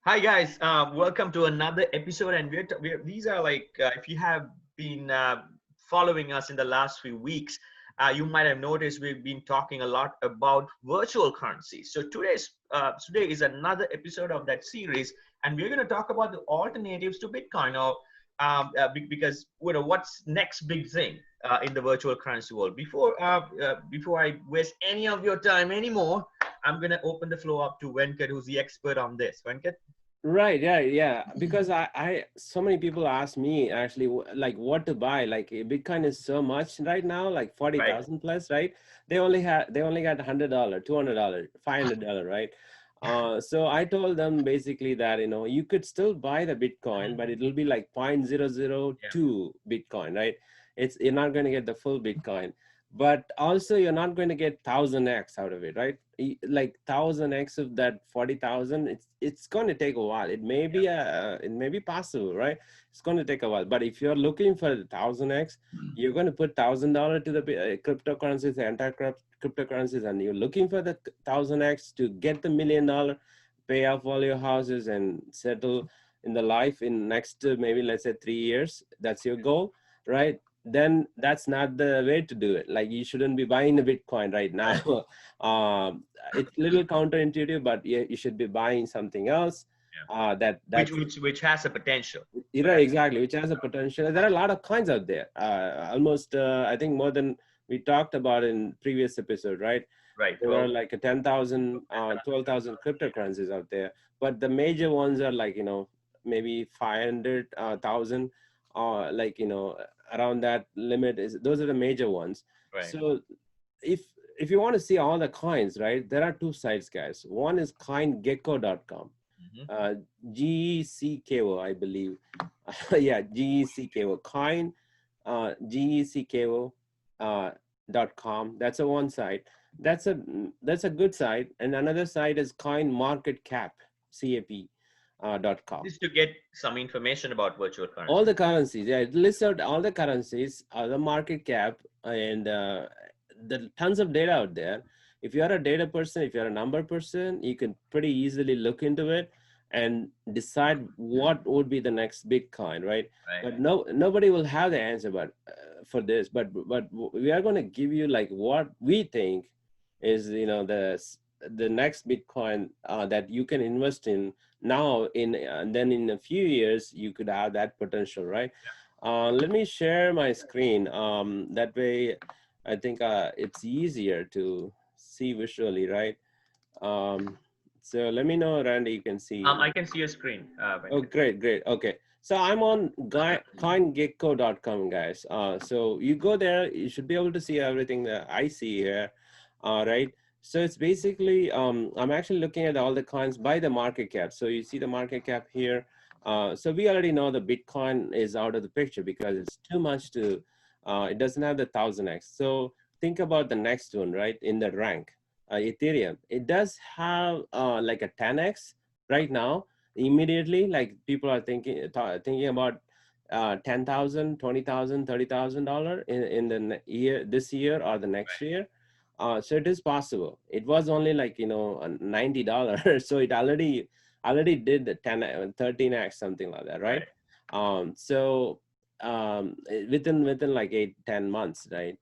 Hi guys, welcome to another episode. And these are like if you have been following us in the last few weeks, you might have noticed we've been talking a lot about virtual currencies. So today is another episode of that series, and we're going to talk about the alternatives to Bitcoin, or because what's next big thing in the virtual currency world. Before I waste any of your time anymore, I'm going to open the floor up to Venkat, who's the expert on this. Venkat. Right, yeah. Because so many people ask me actually like what to buy. Like Bitcoin is so much right now, like Right. 40,000 plus, right? They only got $100, $200, $500, right? So I told them basically that you could still buy the Bitcoin, Mhm. but it'll be like point zero zero Yeah. 0.002 Bitcoin, right? You're not going to get the full Bitcoin, but also you're not going to get 1000x out of it, right? Like 1000x of that 40,000, it's going to take a while. It may be possible, right? It's going to take a while, but if you're looking for the 1000x, you're going to put $1,000 to the cryptocurrencies, the cryptocurrencies, and you're looking for the 1000x to get the $1 million, pay off all your houses and settle in the life in next maybe let's say 3 years. That's your goal, right? Then that's not the way to do it. Like you shouldn't be buying the Bitcoin right Right. now. It's a little counterintuitive, but you should be buying something else. Yeah. Which That's which which has a potential. right, exactly, which has a potential. There are a lot of coins out there. Almost, I think more than we talked about in previous episode, right? Right. There are 12. like a 10,000, 12,000 cryptocurrencies out there, but the major ones are like maybe 500,000, like around that limit is. Those are the major ones. Right. So if if you want to see all the coins, right, there are two sites, guys. One is coingecko.com, Hmm. uh, GECKO, I believe. Yeah, GECKO, coin, GECKO .com. That's a one site. That's a good site. And another site is Coin Market Cap, CAP. .com. This is to get some information about virtual All currencies. the currencies, yeah, it lists out all the currencies, the market cap, and the tons of data out there. If you're a data person, if you're a number person, you can pretty easily look into it and decide what would be the next Bitcoin, right? Right. But nobody will have the answer, but for this, but we are going to give you like what we think is the next Bitcoin that you can invest in now. In and then in a few years you could have that potential, right? Let me share my screen. That way I think it's easier to see visually, right? um, so let me know, Randy, you can see. I can see your screen, Oh, Venkat. great. Okay. So I'm on coingecko.com, guys. So you go there, you should be able to see everything that I see here. Right. So it's basically, I'm actually looking at all the coins by the market cap. So you see the market cap here. So we already know the Bitcoin is out of the picture because it's too much it doesn't have the 1000x. So think about the next one, right? In the rank, Ethereum. It does have like a 10x right now. Immediately, like people are thinking about 10,000, 20,000, $30,000 in the year, this year or the next year. So it is possible. It was only like $90. So it already did the 13x, something like that, right? Right. So within like 8-10 months, right?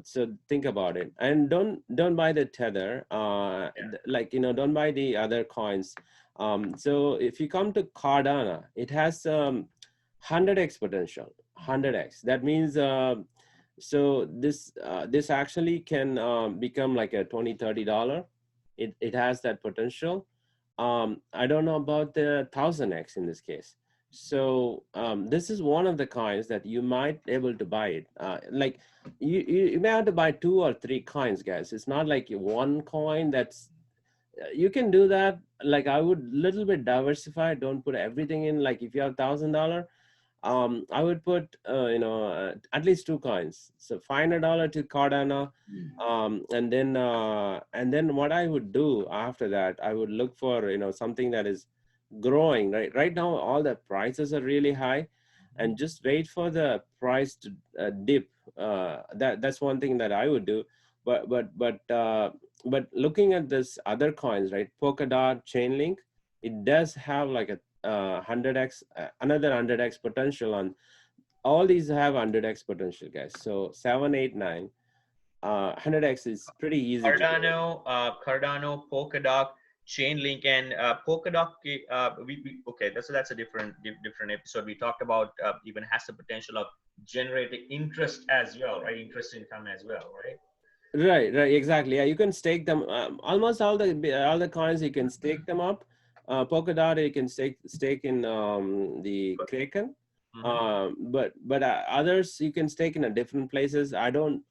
So think about it, and don't buy the Tether. Yeah. Like don't buy the other coins. So if you come to Cardano, it has 100x potential. 100x. That means this actually can become like a 20-30 dollar. It has that potential. I don't know about the 1000x in this case. So this is one of the coins that you might able to buy it. Like you may have to buy 2 or 3 coins, guys. It's not like one coin. That's You can do that. Like I would little bit diversify. Don't put everything in. Like if you have $1,000, I would put at least 2 coins. So $500 to Cardano, and then what I would do after that, I would look for something that is growing. Right now, all the prices are really high, Mhm. and just wait for the price to dip. That's one thing that I would do. But but looking at this other coins, right? Polkadot, Chainlink, it does have like a 100x, another 100x potential on all these have 100x potential, guys. So 789, 100x is pretty easy to do. Cardano, Polkadot, Chainlink, and Polkadot. Okay, that's a different episode. We talked about even has the potential of generating interest as well, right? Interest income as well, right? Right, exactly. Yeah, you can stake them. Almost all the coins you can stake them up. Polkadot you can stake in the Kraken, but others you can stake in a different places. I don't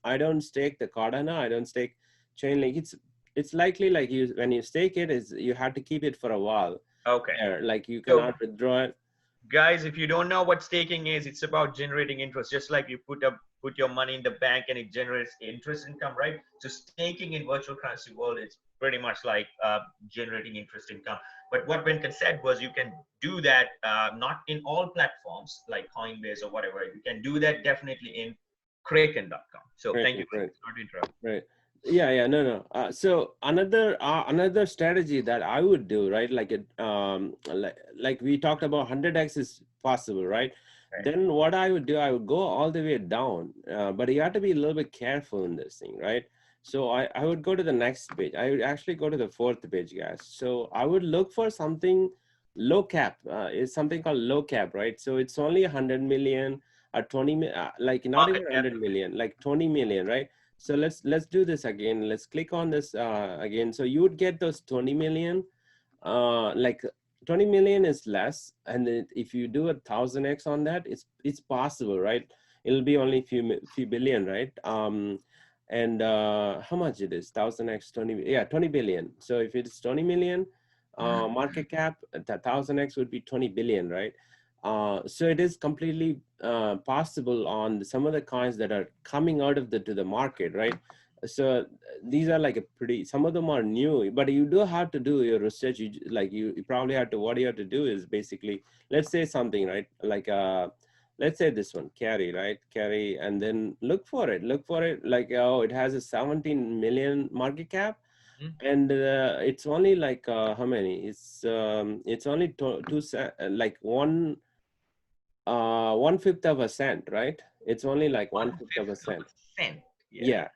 stake the Cardano. I don't stake Chainlink. It's likely like you when you stake it is you have to keep it for a while. Okay. There, like you So cannot withdraw it. guys, if you don't know what staking is, it's about generating interest, just like you put your money in the bank and it generates interest income, right? So staking in virtual currency world is pretty much like generating interest income. But what Venkat said was you can do that not in all platforms like Coinbase or whatever. You can do that definitely in Kraken.com. So thank you, Right. not to interrupt. Right. Yeah, no. So another strategy that I would do, right? Like it, like we talked about, 100x is possible, right? Right. Then what I would do, I would go all the way down, but you have to be a little bit careful in this thing, right? So I would go to the next page. I would actually go to the fourth page, guys. So I would look for something low cap. It's something called low cap, right? So it's only 100 million or 20, like not even Market cap. 100 million, like 20 million, right? So let's do this again. Let's click on this again. So you would get those 20 million. Like 20 million is less, and if you do 1000x on that, it's possible, right? It'll be only few billion, right? And how much it is? 1000x 20, yeah, 20 billion. So if it's 20 million market cap, 1000x would be 20 billion, right? So it is completely possible on some of the coins that are coming out of to the market, right? So these are like a pretty, some of them are new, but you do have to do your research. You probably have to, what you have to do is basically, let's say something, right? Like, let's say this one, carry, right? Carry, and then look for it, like, oh, it has a 17 million market cap. And it's only like how many? It's only like one fifth of a cent, right? It's only like one fifth of a cent. Cent. Yeah. Yeah.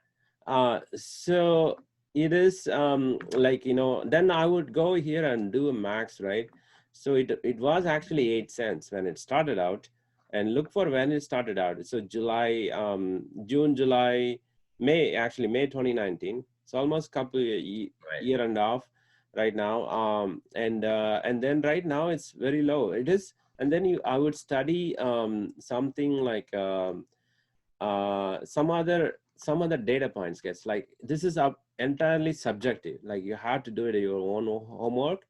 So it is like, then I would go here and do a max, right? So it was actually 8 cents when it started out, and look for when it started out. So July, June, July, May, actually May 2019. It's almost couple year and a half right now. And then right now it's very low. It is, and then I would study something like some other data points, gets like, this is entirely subjective, like you have to do it your own homework.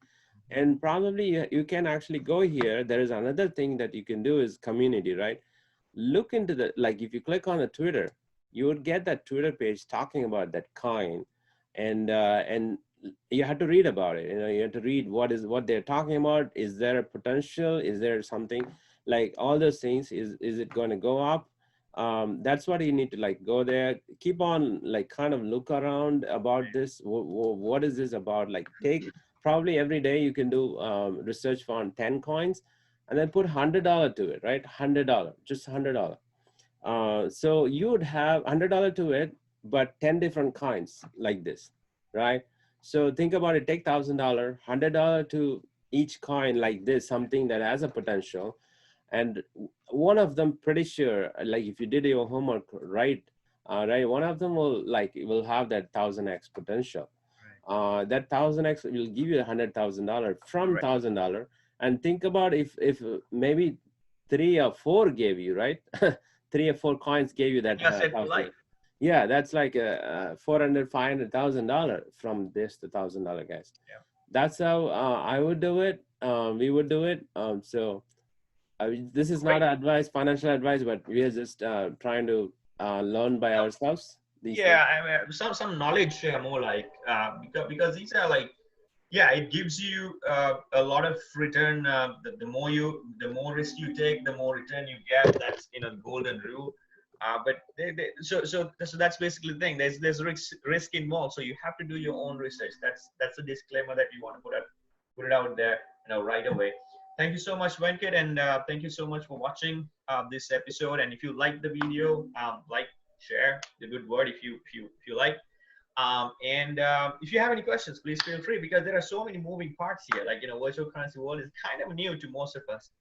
And probably you can actually go here. There is another thing that you can do is community, right? Look into like if you click on the Twitter, you would get that Twitter page talking about that coin. And you have to read about it. You have to read what they're talking about. Is there a potential? Is there something like all those things? Is it going to go up? That's what you need to like go there, keep on like kind of look around about this. What is this about? Like take probably every day you can do research on 10 coins and then put $100 to it, right? $100, just $100. So you would have $100 to it, but 10 different coins like this, right? So think about it, take $1,000, $100 to each coin like this, something that has a potential. And one of them, pretty sure, like if you did your homework right, one of them will have that 1000x potential. That 1000x will give you $100,000 from $1,000. And think about if maybe 3 or 4 gave you, right? 3 or 4 coins gave you that 1000. Yeah, that's like a $400,000, $500,000 from this to $1,000, guys. Yeah. That's how I would do it. We would do it. So this is not advice, financial advice, but we are just trying to learn by ourselves. Yeah, I mean, some knowledge more like because these are like, yeah, it gives you a lot of return. The more risk you take, the more return you get. That's the golden rule. So that's basically the thing. There's risk involved, so you have to do your own research. That's a disclaimer that you want to put it out there, right away. Thank you so much, Venkat, and thank you so much for watching this episode. And if you like the video, like, share the good word if you like. And if you have any questions, please feel free, because there are so many moving parts here. Like, virtual currency world is kind of new to most of us.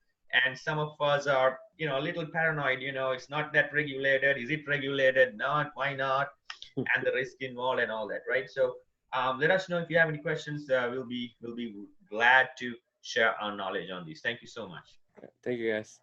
And some of us are, a little paranoid, it's not that regulated. Is it regulated? Not, why not? And the risk involved and all that, right? So let us know if you have any questions. We'll be glad to share our knowledge on these. Thank you so much. Thank you, guys.